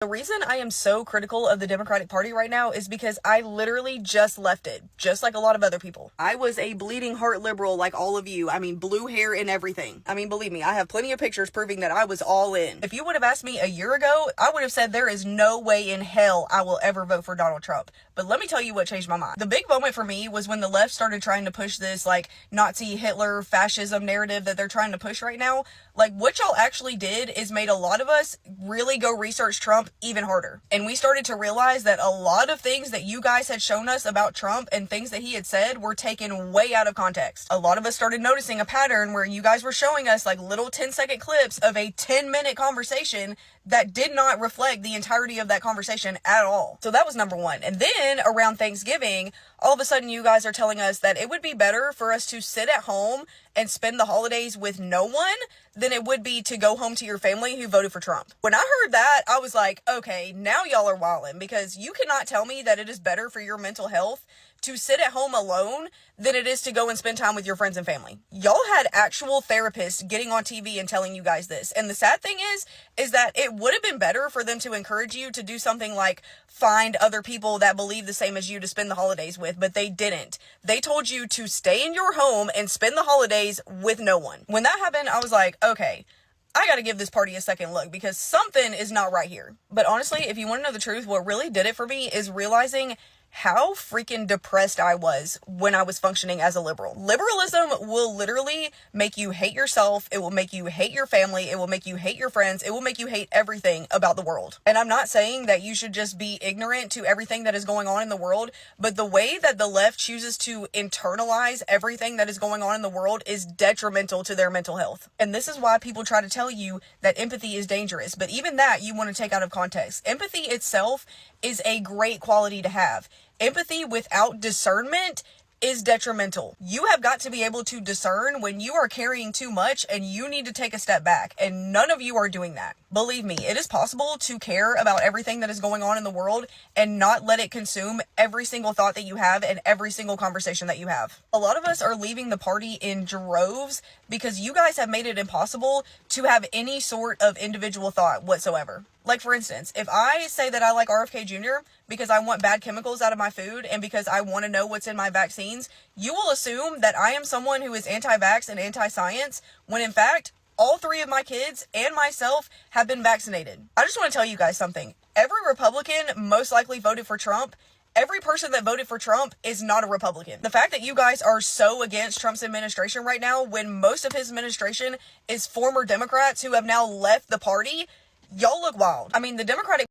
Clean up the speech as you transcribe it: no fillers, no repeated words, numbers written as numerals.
The reason I am so critical of the Democratic Party right now is because I literally just left it, just like a lot of other people. I was a bleeding heart liberal like all of you. I mean, blue hair and everything. I mean, believe me, I have plenty of pictures proving that I was all in. If you would have asked me a year ago, I would have said there is no way in hell I will ever vote for Donald Trump. But let me tell you what changed my mind. The big moment for me was when the left started trying to push this like Nazi, Hitler, fascism narrative that they're trying to push right now. Like, what y'all actually did is made a lot of us really go research Trump even harder. And we started to realize that a lot of things that you guys had shown us about Trump and things that he had said were taken way out of context. A lot of us started noticing a pattern where you guys were showing us like little 10-second clips of a 10-minute conversation that did not reflect the entirety of that conversation at all. So that was number one. And then around Thanksgiving, all of a sudden you guys are telling us that it would be better for us to sit at home and spend the holidays with no one than it would be to go home to your family who voted for Trump. When I heard that, I was like, okay, now y'all are wildin', because you cannot tell me that it is better for your mental health to sit at home alone than it is to go and spend time with your friends and family. Y'all had actual therapists getting on TV and telling you guys this. And the sad thing is that it would have been better for them to encourage you to do something like find other people that believe the same as you to spend the holidays with, but they didn't. They told you to stay in your home and spend the holidays with no one. When that happened, I was like, okay, I gotta give this party a second look because something is not right here. But honestly, if you want to know the truth, what really did it for me is realizing how freaking depressed I was when I was functioning as a liberal. Liberalism will literally make you hate yourself. It will make you hate your family. It will make you hate your friends. It will make you hate everything about the world. And I'm not saying that you should just be ignorant to everything that is going on in the world, but the way that the left chooses to internalize everything that is going on in the world is detrimental to their mental health. And this is why people try to tell you that empathy is dangerous. But even that you want to take out of context. Empathy itself is a great quality to have. Empathy without discernment is detrimental. You have got to be able to discern when you are carrying too much and you need to take a step back, and none of you are doing that. Believe me, it is possible to care about everything that is going on in the world and not let it consume every single thought that you have and every single conversation that you have. A lot of us are leaving the party in droves because you guys have made it impossible to have any sort of individual thought whatsoever. Like, for instance, if I say that I like RFK Jr. because I want bad chemicals out of my food and because I want to know what's in my vaccines, you will assume that I am someone who is anti-vax and anti-science, when in fact, all three of my kids and myself have been vaccinated. I just want to tell you guys something. Every Republican most likely voted for Trump. Every person that voted for Trump is not a Republican. The fact that you guys are so against Trump's administration right now, when most of his administration is former Democrats who have now left the party, y'all look wild. I mean, the Democratic